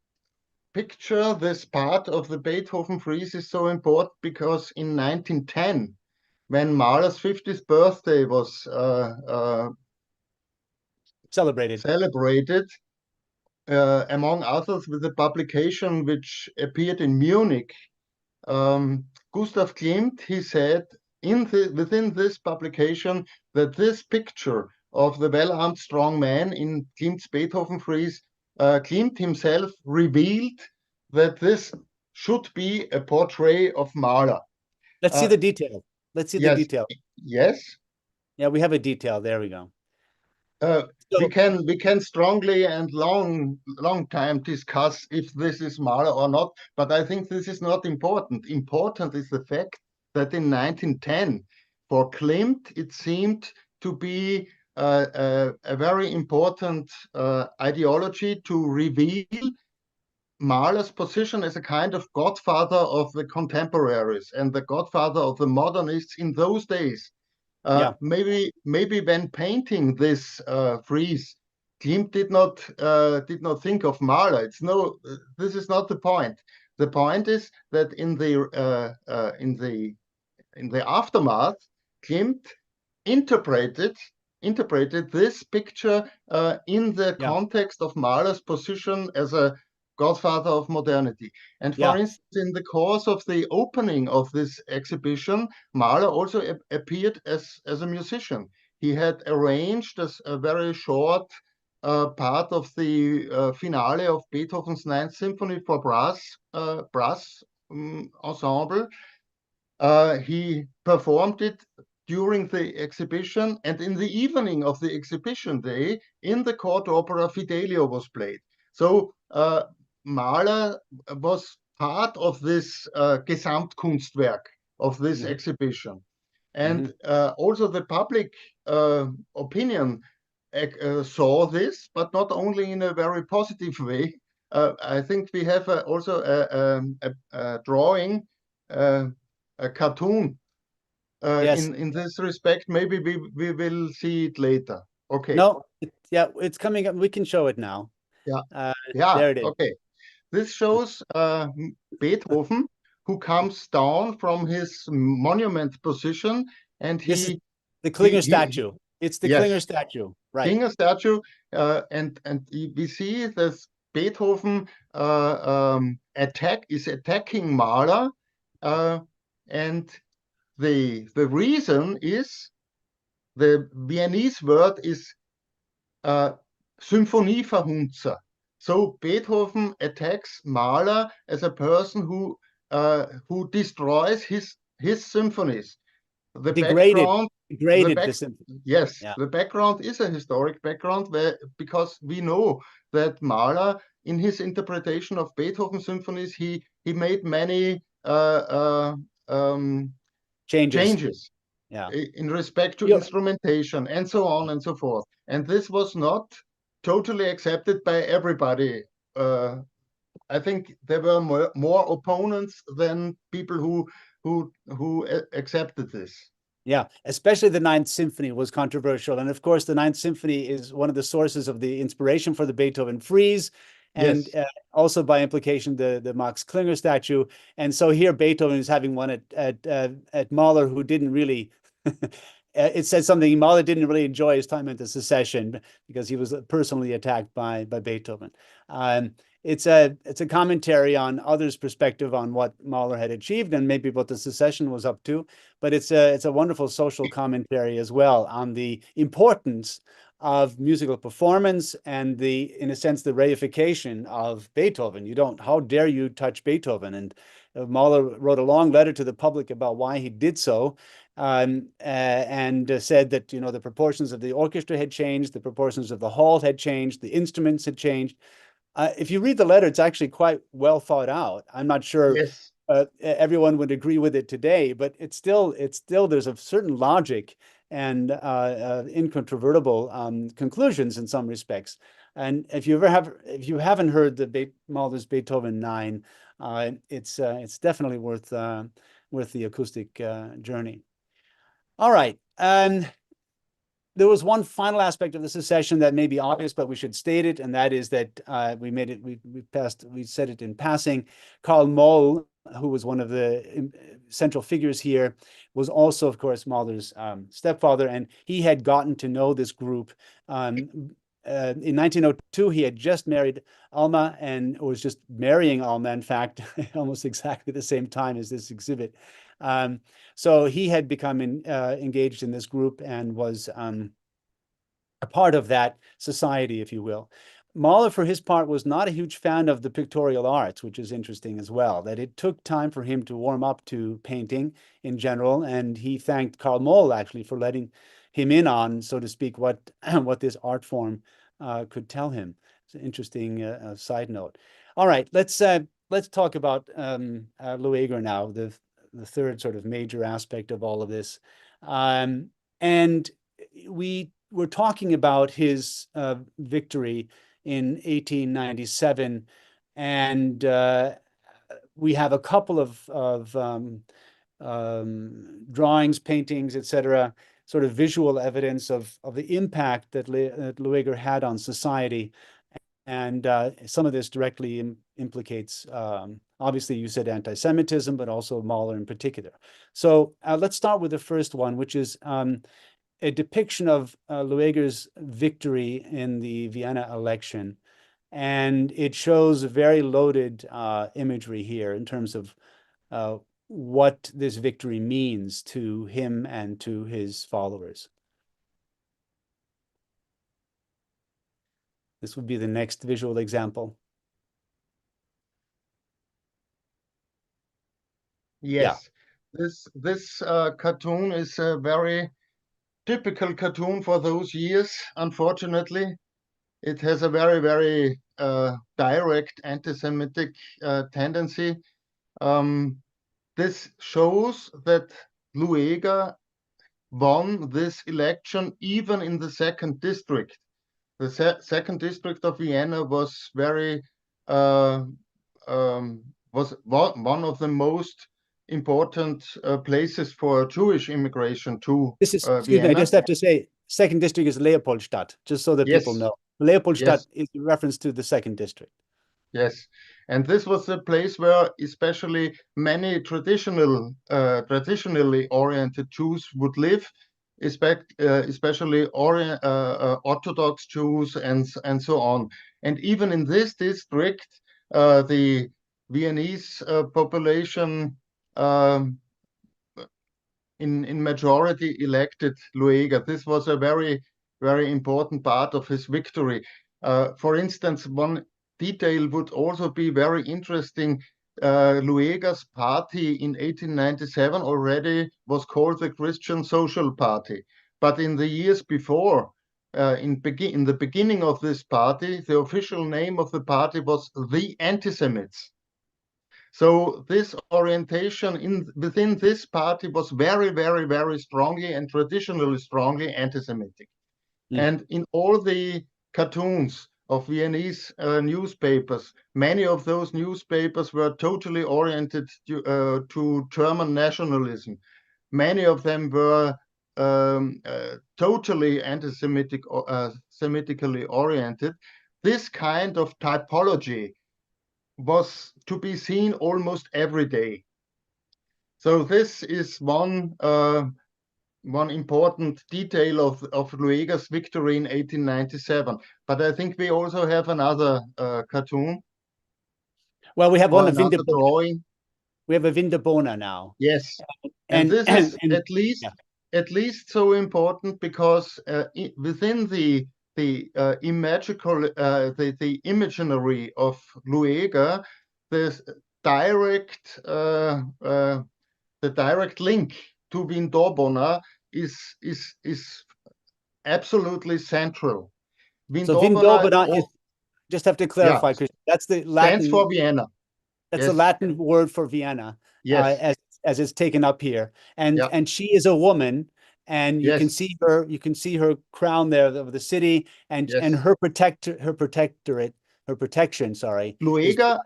picture, this part of the Beethoven frieze is so important because in 1910, when Mahler's 50th birthday was Celebrated. celebrated, among others with a publication which appeared in Munich, Gustav Klimt, he said within this publication that this picture of the well-armed strong man in Klimt's Beethoven frieze, Klimt himself revealed that this should be a portrait of Mahler. Let's see the detail. Let's see the Yes, detail. yes. Yeah, we have a detail. There we go. We So, can strongly and long time discuss if this is Mahler or not, but I think this is not important. Important is the fact that in 1910, for Klimt, it seemed to be a very important ideology to reveal Mahler's position as a kind of godfather of the contemporaries and the godfather of the modernists in those days. yeah, Maybe when painting this frieze, Klimt did not think of Mahler. This is not the point. The point is that in the aftermath, Klimt interpreted this picture in the yeah, context of Mahler's position as a godfather of modernity. And for yeah, instance, in the course of the opening of this exhibition, Mahler also appeared as a musician. He had arranged a very short part of the finale of Beethoven's Ninth Symphony for brass ensemble. He performed it during the exhibition, and in the evening of the exhibition day, in the court opera, Fidelio was played. So Mahler was part of this Gesamtkunstwerk of this mhm, exhibition. mhm. And also the public opinion saw this, but not only in a very positive way. I think we have also a drawing, a cartoon Yes. in this respect. Maybe we will see it later. Okay. No, yeah, it's coming up. We can show it now. Yeah. Uh, Yeah. there it is. Okay. This shows Beethoven, who comes down from his monument position, and This is the he, Klinger he statue. It's the yes, Klinger statue, right? King statue, and we see this Beethoven is attacking Mahler, and the reason is the Viennese word is Symphonieverhunzer. So Beethoven attacks Mahler as a person who destroys his symphonies. The Degraded, background, the degraded back, the symphony. yes, Yeah, the background is a historic background because we know that Mahler, in his interpretation of Beethoven symphonies, he made many changes. changes Yeah. in respect to You instrumentation and so on and so forth. And this was not totally accepted by everybody. I think there were more opponents than people who accepted this. Yeah, especially the Ninth Symphony was controversial. And of course, the Ninth Symphony is one of the sources of the inspiration for the Beethoven frieze, and Yes, also by implication, the Max Klinger statue. And so here Beethoven is having one at Mahler, who didn't really, it says something, Mahler didn't really enjoy his time at the Secession because he was personally attacked by Beethoven. It's a commentary on others' perspective on what Mahler had achieved and maybe what the Secession was up to, but it's a wonderful social commentary as well on the importance of musical performance and in a sense, the reification of Beethoven. How dare you touch Beethoven? And Mahler wrote a long letter to the public about why he did so, and said that, the proportions of the orchestra had changed, the proportions of the hall had changed, the instruments had changed. If you read the letter, it's actually quite well thought out. I'm not sure yes, everyone would agree with it today, but it's still there's a certain logic and incontrovertible conclusions in some respects. And if you haven't heard Mahler's Beethoven 9, it's definitely worth the acoustic journey. All right. there was one final aspect of the secession that may be obvious, but we should state it, and that is that we said it in passing. Karl Moll, who was one of the central figures here, was also, of course, Mahler's stepfather, and he had gotten to know this group. In 1902, he had just married Alma and was just marrying Alma, in fact, almost exactly the same time as this exhibit. So he had become engaged in this group and was a part of that society, if you will. Mahler, for his part, was not a huge fan of the pictorial arts, which is interesting as well, that it took time for him to warm up to painting in general. And he thanked Karl Moll, actually, for letting him in on, so to speak, what this art form could tell him. It's an interesting side note. All right, let's talk about Lueger now, the third sort of major aspect of all of this. And we were talking about his victory in 1897, and we have a couple of drawings, paintings, etc., sort of visual evidence of the impact that Lueger had on society. And some of this directly implicates, obviously, you said anti-Semitism, but also Mahler in particular. So let's start with the first one, which is a depiction of Lueger's victory in the Vienna election. And it shows very loaded imagery here in terms of what this victory means to him and to his followers. This would be the next visual example. Yes, yeah. This cartoon is a very typical cartoon for those years. Unfortunately, it has a very direct anti-Semitic tendency. This shows that Lueger won this election even in the second district. The second district of Vienna was was one of the most important places for Jewish immigration to this is, excuse Vienna. me, I just have to say, second district is Leopoldstadt, just so that people know. Leopoldstadt is a reference to the second district. Yes, and this was a place where especially many traditionally oriented Jews would live, especially Orthodox Jews and so on. And even in this district, the Viennese population in majority elected Lueger. This was a very important part of his victory. For instance, one detail would also be very interesting. Lueger's party in 1897 already was called the Christian Social Party. But in the years before, in the beginning of this party, the official name of the party was the Anti-Semites. So this orientation within this party was very strongly and traditionally strongly anti-Semitic. And in all the cartoons of Viennese newspapers, many of those newspapers were totally oriented to German nationalism. Many of them were totally anti-Semitic, Semitically oriented. This kind of typology was to be seen almost every day. So this is one important detail of Lueger's victory in 1897. But I think we also have another cartoon. Well, we have one of another drawing. We have a Windebona now. Yes, and this is at least so important because within the imaginary of Lueger, the direct link to Windebona is absolutely central. Windebona is, just have to clarify, Christian, that's the Latin. Stands for Vienna. That's the Latin word for Vienna, as it's taken up here. And she is a woman, and you can see her crown there of the city, and her protection. Sorry. Lueger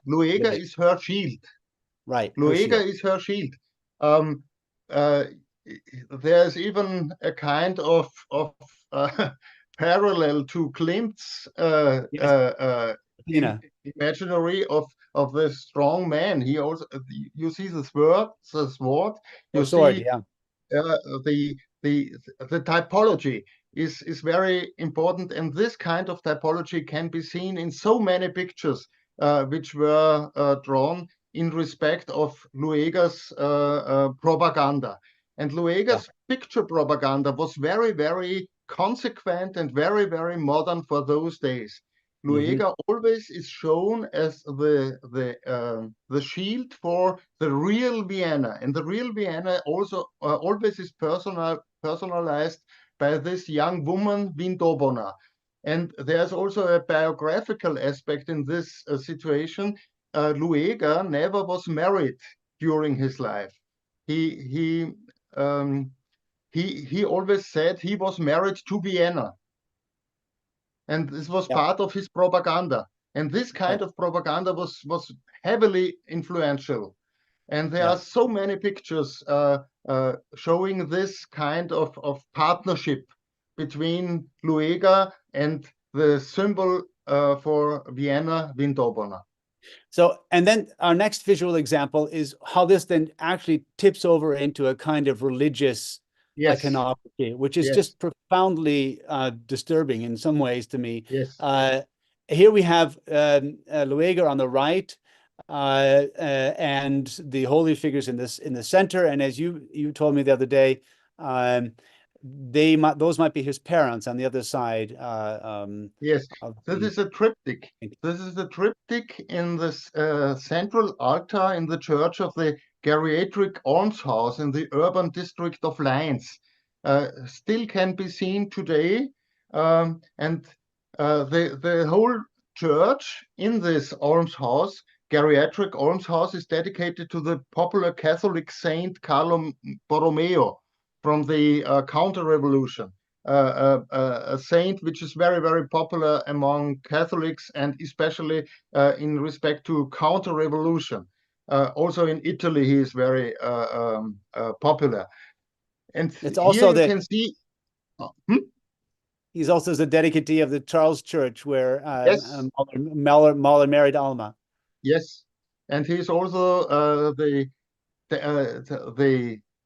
is her shield. Right. Lueger is her shield. there's even a kind of parallel to Klimt's Yes, Athena. imaginary of the strong man. He also, you see the sword, Or you sword, see yeah. uh, the the the typology is very important, and this kind of typology can be seen in so many pictures which were drawn in respect of Lueger's propaganda. And Yeah. Lueger's picture propaganda was very, very consequent and very, very modern for those days. Hmm. Lueger always is shown as the shield for the real Vienna, and the real Vienna also always is personalized by this young woman Vindobona. And there's also a biographical aspect in this situation. Lueger never was married during his life. He he um, he always said he was married to Vienna, and this was Yeah. part of his propaganda. And this Yeah. kind of propaganda was heavily influential. And there Yeah. are so many pictures showing this kind of partnership between Lueger and the symbol for Vienna, Vindobona. So, and then our next visual example is how this then actually tips over into a kind of religious Yes, iconography, which is yes, just profoundly disturbing in some ways to me. yes, Uh, Here we have Lueger on the right, and the holy figures in the center. And as you told me the other day, um, those might be his parents on the other side yes. of This the. is a triptych. This is the triptych in the central altar in the church of the geriatric almshouse in the urban district of Linz. Still can be seen today. And the whole church in this almshouse, geriatric almshouse, is dedicated to the popular Catholic saint Carlo Borromeo from the counter-revolution. A saint which is very, very popular among Catholics, and especially in respect to counter-revolution. Also in Italy, he is very popular. And It's here also you the can see, He's also the dedicatee of the Charles Church, where yes, Mahler married Alma. yes, and he's also the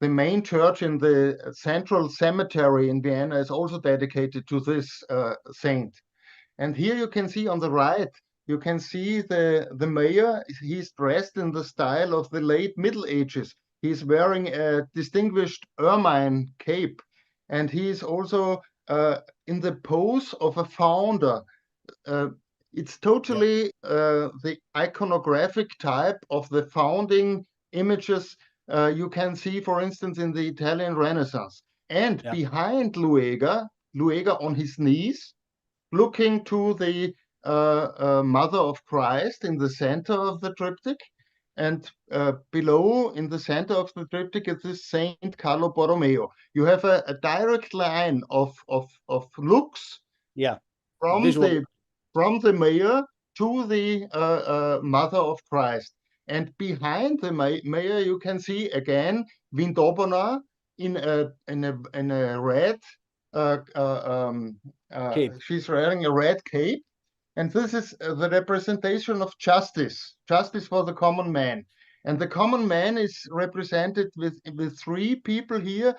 main church in the central cemetery in Vienna is also dedicated to this saint. And here you can see on the right, you can see the mayor. He's dressed in the style of the late Middle Ages. He's wearing a distinguished ermine cape, and he's also in the pose of a founder. Uh, it's Yeah, totally the iconographic type of the founding images you can see, for instance, in the Italian Renaissance. And yeah. behind Lueger on his knees, looking to the Mother of Christ in the center of the triptych. And below, in the center of the triptych, is this Saint Carlo Borromeo. You have a direct line of looks Yeah. from Visual. the mayor to the Mother of Christ. And behind the mayor, you can see again Vindobona in a red. Uh, uh, um, Cape. she's wearing a red cape, and this is the representation of justice, justice for the common man. And the common man is represented with three people here.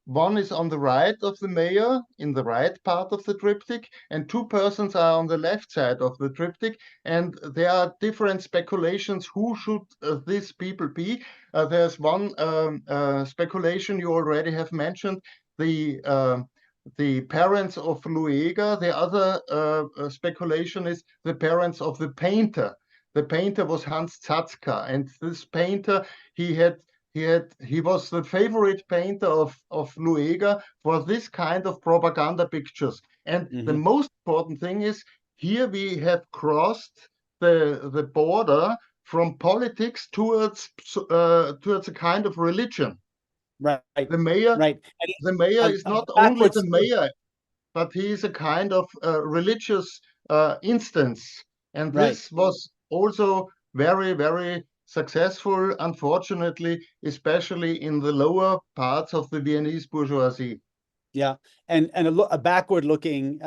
One is on the right of the mayor, in the right part of the triptych, and two persons are on the left side of the triptych. And there are different speculations who should these people be. There's one speculation you already have mentioned, the parents of Lueger. The other speculation is the parents of the painter. The painter was Hans Zatzka, and this painter, he had he was the favorite painter of Lueger for this kind of propaganda pictures. And the Hmm. most important thing is, here we have crossed the border from politics towards a kind of religion. Right. The mayor Right. the mayor is A not only backward the step. mayor, but he is a kind of religious instance. And Right. this was also very, very successful, unfortunately, especially in the lower parts of the Viennese bourgeoisie. Yeah, and a backward-looking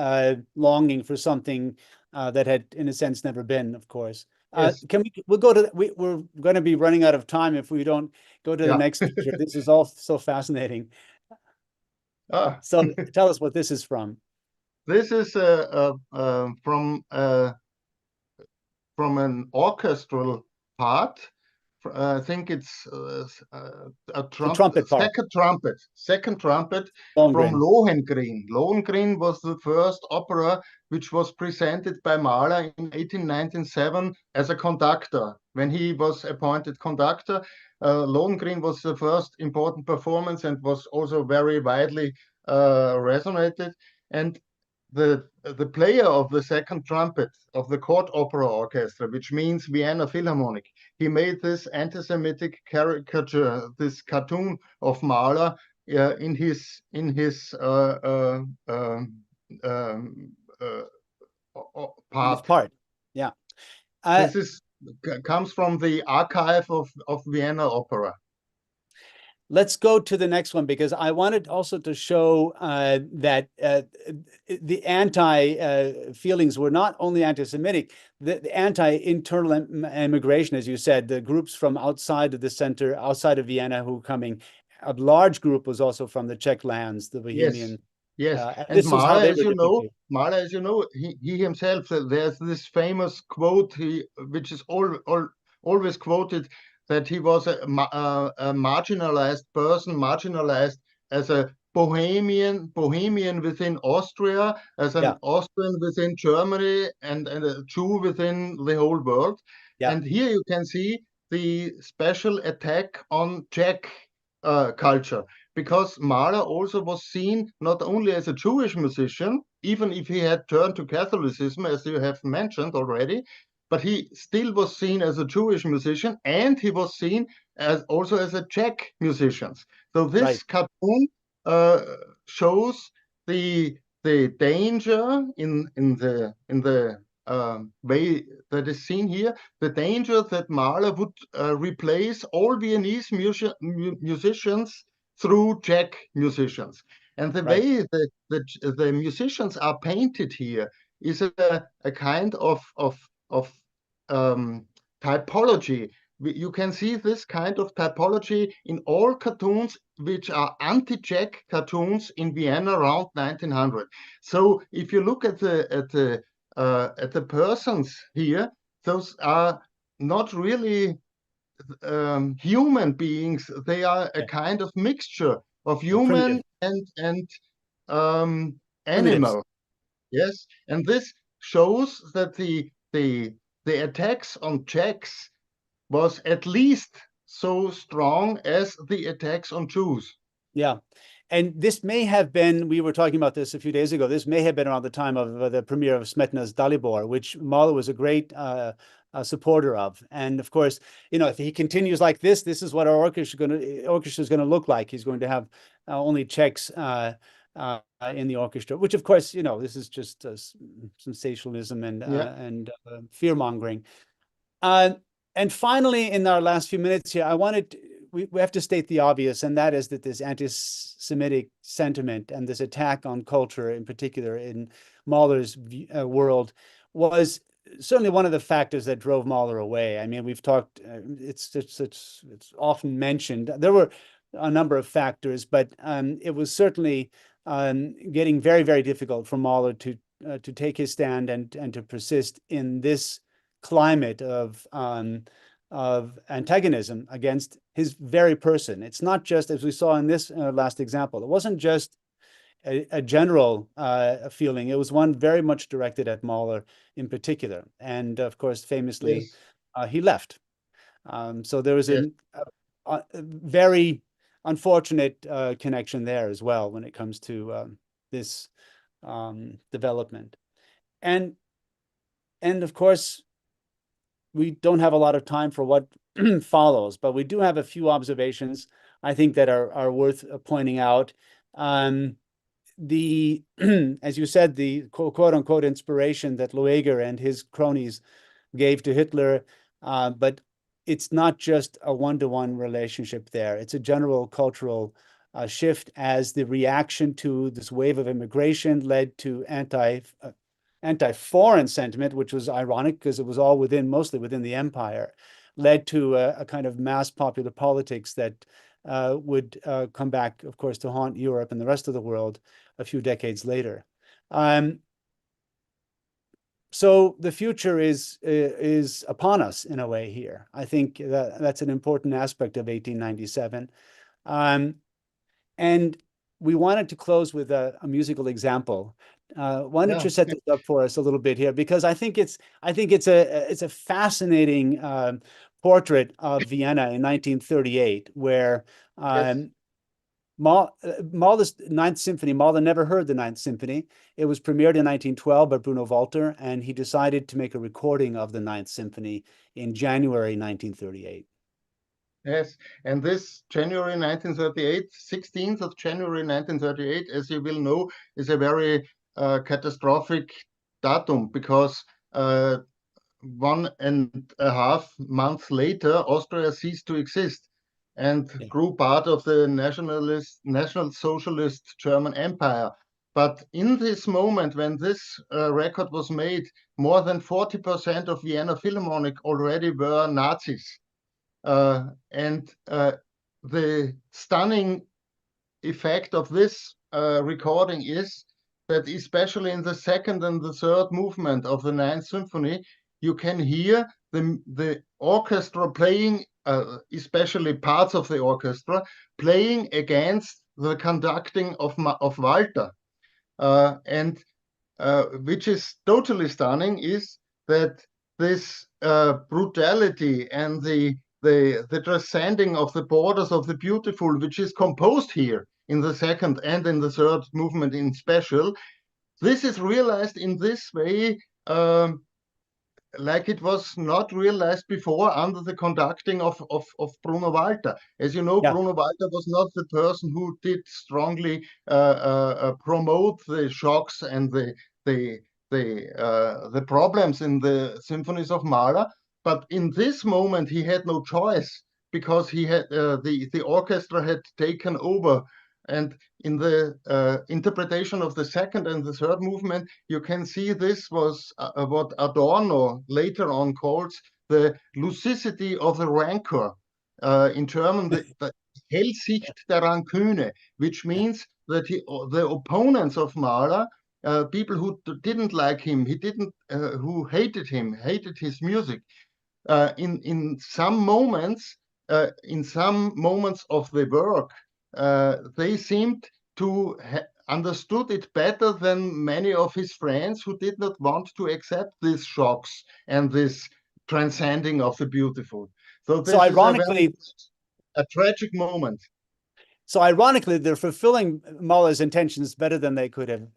longing for something that had, in a sense, never been. Of course, Yes. we'll go to we're going to be running out of time if we don't go to the Yeah. next picture. This is all so fascinating. Ah, So tell us what this is from. this is from an orchestral part. I think it's a The trumpet part, second trumpet from Lohengrin. Lohengrin. Lohengrin was the first opera which was presented by Mahler in 1897 as a conductor. When he was appointed conductor, Lohengrin was the first important performance and was also very widely resonated. And the player of the second trumpet of the court opera orchestra, which means Vienna Philharmonic, he made this anti-Semitic caricature, this cartoon of Mahler in his part. Part, yeah. This comes from the archive of Vienna Opera. Let's go to the next one, because I wanted also to show that the anti-feelings were not only anti-Semitic, the anti-internal immigration, as you said, the groups from outside of the center, outside of Vienna who coming, a large group was also from the Czech lands, the Bohemian. Yes, And and this was how Mahler, they as were you know, depicted. Mahler, as you know, he himself, there's this famous quote, which is always quoted, that he was a marginalized person, marginalized as a Bohemian within Austria, as an Yeah, Austrian within Germany, and a Jew within the whole world. yeah, And here you can see the special attack on Czech culture, because Mahler also was seen not only as a Jewish musician, even if he had turned to Catholicism, as you have mentioned already, but he still was seen as a Jewish musician, and he was seen as also as a Czech musician. So right. this cartoon shows the danger in the way that is seen here, the danger that Mahler would replace all Viennese musicians through Czech musicians. And the Right. way the musicians are painted here is a kind of typology. You can see this kind of typology in all cartoons which are anti-Czech cartoons in Vienna around 1900. So if you look at the persons here, those are not really human beings. They are a Yeah. kind of mixture of Yeah, primitive, human and primitives. animal. Yes, and this shows that the attacks on Czechs was at least so strong as the attacks on Jews. Yeah. And this may have been, we were talking about this a few days ago, this may have been around the time of the premiere of Smetana's Dalibor, which Mahler was a great supporter of. And of course, you know, if he continues like this is what our orchestra is going to look like. He's going to have only Czechs in the orchestra, which of course, you know, this is just sensationalism Yeah, and fear mongering. And finally, in our last few minutes here, we have to state the obvious, and that is that this anti-Semitic sentiment and this attack on culture, in particular in Mahler's world, was certainly one of the factors that drove Mahler away. I mean, we've talked; it's often mentioned. There were a number of factors, but it was certainly getting very, very difficult for Mahler to take his stand and to persist in this climate of antagonism against his very person. It's not just, as we saw in this last example, it wasn't just a general feeling. It was one very much directed at Mahler in particular. And of course, famously, yes, he left. So there was yes, a very unfortunate connection there as well when it comes to this development. And of course, we don't have a lot of time for what follows, but we do have a few observations I think that are worth pointing out. The as you said, the quote unquote inspiration that Lueger and his cronies gave to Hitler, but it's not just a one-to-one relationship there. It's a general cultural shift as the reaction to this wave of immigration led to anti-foreign sentiment, which was ironic because it was all mostly within the empire, led to a kind of mass popular politics that would come back, of course, to haunt Europe and the rest of the world a few decades later. So the future is upon us in a way here. I think that's an important aspect of 1897. And we wanted to close with a musical example. Why don't you set this up for us a little bit here? Because I think it's a fascinating portrait of Vienna in 1938, where Mahler's Ninth Symphony. Mahler never heard the Ninth Symphony. It was premiered in 1912 by Bruno Walter, and he decided to make a recording of the Ninth Symphony in January 1938. Yes, and this January 1938, 16th of January 1938, as you will know, is a very catastrophic datum because 1.5 months later, Austria ceased to exist and grew part of the National Socialist German Empire. But in this moment, when this record was made, more than 40% of Vienna Philharmonic already were Nazis. And the stunning effect of this recording is that especially in the second and the third movement of the Ninth Symphony, you can hear the orchestra playing, especially parts of the orchestra, playing against the conducting of Walter. And which is totally stunning is that this brutality and the transcending of the borders of the beautiful, which is composed here in the second and in the third movement in special, this is realized in this way, like it was not realized before under the conducting of Bruno Walter. As you know, Bruno Walter was not the person who did strongly promote the shocks and the problems in the symphonies of Mahler. But in this moment, he had no choice because he had the orchestra had taken over. And in the interpretation of the second and the third movement, you can see this was what Adorno later on calls the lucidity of the rancor. In German, the Hellsicht der Ranküne, which means that the opponents of Mahler, people who didn't like him, who hated him, hated his music, in some moments of the work, they seemed to understood it better than many of his friends who did not want to accept these shocks and this transcending of the beautiful. So this ironically, is a tragic moment. So ironically, they're fulfilling Mahler's intentions better than they could have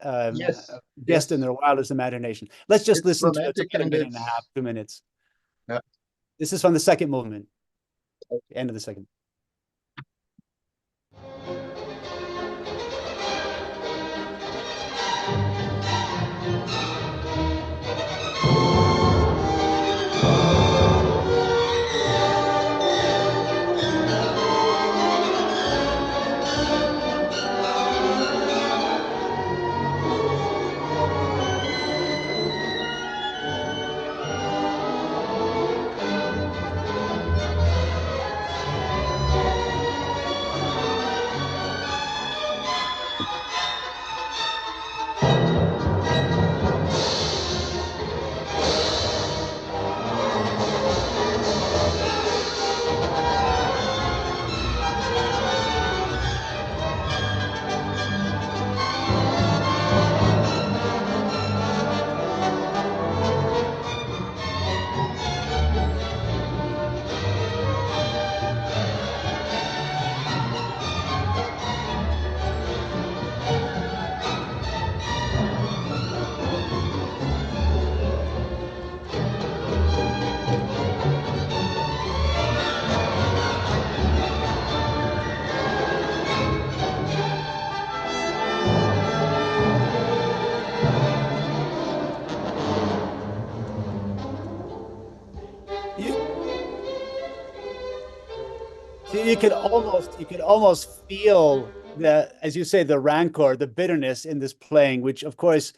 guessed in their wildest imagination. Let's just listen to it for a minute and a half, 2 minutes. Yeah. This is from the second movement, end of the second. you could almost feel the, as you say, the rancor, the bitterness in this playing, which of course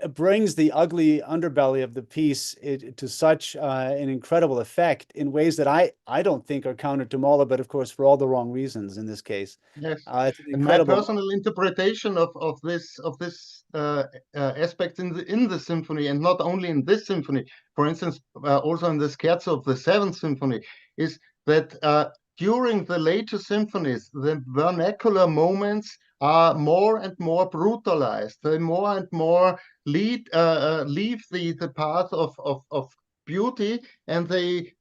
brings the ugly underbelly of the piece to such an incredible effect in ways that I don't think are counter to Mahler, but of course for all the wrong reasons in this case. Yes, It's an and my incredible. personal interpretation of this aspect in the symphony, and not only in this symphony, for instance, also in the scherzo of the Seventh Symphony, is that during the later symphonies, the vernacular moments are more and more brutalized. They more and more leave the path of beauty, and they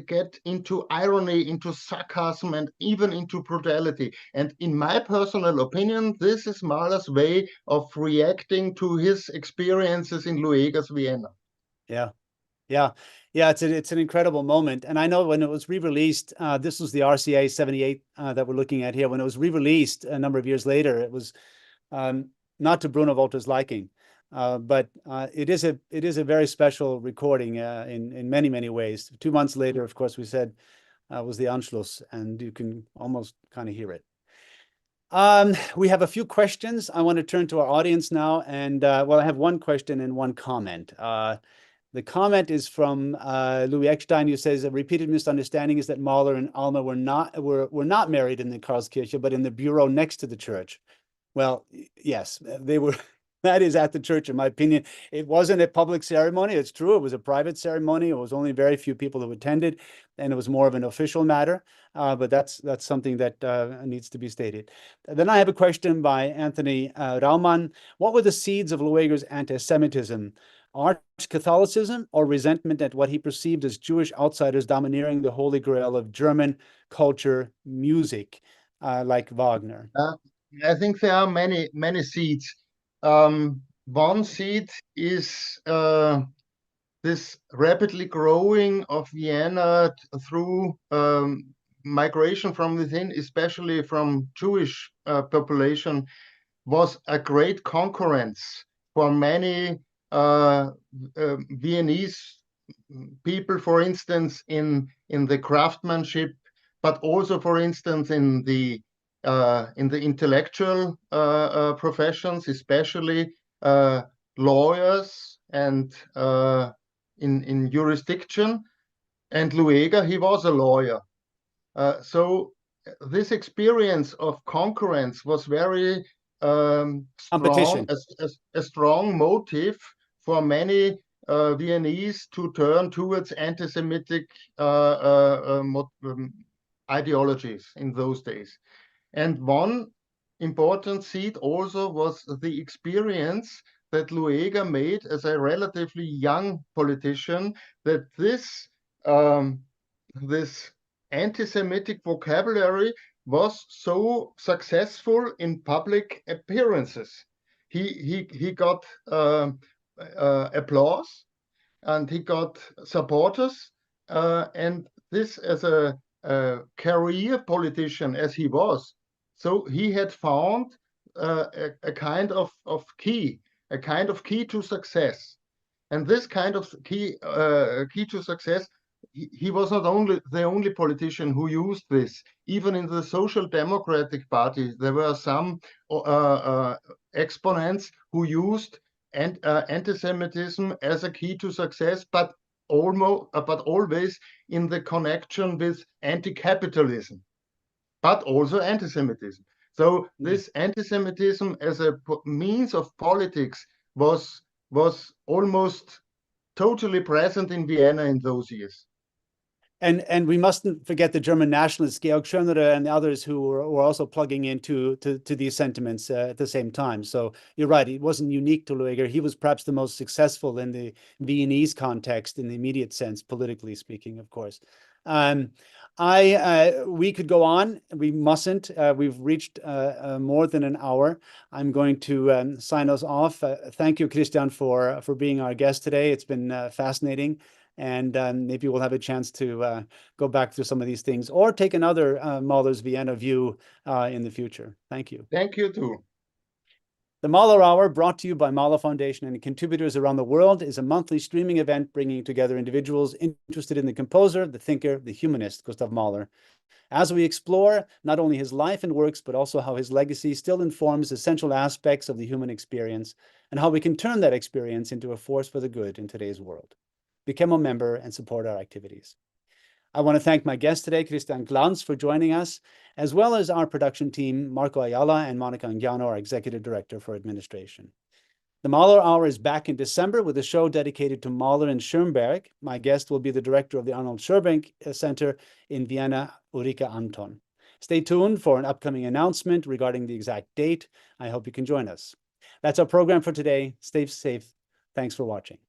get into irony, into sarcasm, and even into brutality. And in my personal opinion, this is Mahler's way of reacting to his experiences in Lueger's Vienna. Yeah. Yeah, yeah, it's an incredible moment. And I know when it was re-released, this was the RCA 78 that we're looking at here. When it was re-released a number of years later, it was not to Bruno Volter's liking, but it is a very special recording in many ways. 2 months later, of course, we said was the Anschluss, and you can almost kind of hear it. We have a few questions. I want to turn to our audience now, and well, I have one question and one comment. The comment is from Louis Eckstein, who says a repeated misunderstanding is that Mahler and Alma were not married in the Karlskirche, but in the bureau next to the church. Well, yes, they were. That is at the church, in my opinion. It wasn't a public ceremony. It's true. It was a private ceremony. It was only very few people who attended, and it was more of an official matter. But that's something that needs to be stated. Then I have a question by Anthony Raumann. What were the seeds of Lueger's anti-Semitism? Arch Catholicism or resentment at what he perceived as Jewish outsiders domineering the holy grail of German culture music, like Wagner? I think there are many seeds. One seed is this rapidly growing of Vienna through migration from within, especially from Jewish population, was a great concurrence for many Viennese people, for instance, in the craftsmanship, but also, for instance, in the intellectual professions, especially lawyers and in jurisdiction. And Lueger, he was a lawyer. So this experience of concurrence was very strong, a strong motive for many Viennese to turn towards anti-Semitic ideologies in those days. And one important seed also was the experience that Lueger made as a relatively young politician, that this anti-Semitic vocabulary was so successful in public appearances. He got applause, and he got supporters, and this as a career politician as he was. So he had found a kind of key to success. And this kind of key to success, he was not only the only politician who used this. Even in the Social Democratic Party, there were some exponents who used anti-Semitism as a key to success, but always in the connection with anti-capitalism, but also anti-Semitism. So this anti-Semitism as a means of politics was almost totally present in Vienna in those years. And we mustn't forget the German nationalists, Georg Schönerer and others who were also plugging into these sentiments at the same time. So you're right, it wasn't unique to Lueger. He was perhaps the most successful in the Viennese context in the immediate sense, politically speaking, of course. We could go on. We mustn't. We've reached more than an hour. I'm going to sign us off. Thank you, Christian, for being our guest today. It's been fascinating. And maybe we'll have a chance to go back through some of these things or take another Mahler's Vienna view in the future. Thank you. Thank you too. The Mahler Hour, brought to you by Mahler Foundation and contributors around the world, is a monthly streaming event bringing together individuals interested in the composer, the thinker, the humanist, Gustav Mahler, as we explore not only his life and works, but also how his legacy still informs essential aspects of the human experience and how we can turn that experience into a force for the good in today's world. Become a member and support our activities. I want to thank my guest today, Christian Glanz, for joining us, as well as our production team, Marco Ayala and Monica Angiano, our Executive Director for Administration. The Mahler Hour is back in December with a show dedicated to Mahler and Schoenberg. My guest will be the director of the Arnold Schoenberg Center in Vienna, Ulrike Anton. Stay tuned for an upcoming announcement regarding the exact date. I hope you can join us. That's our program for today. Stay safe. Thanks for watching.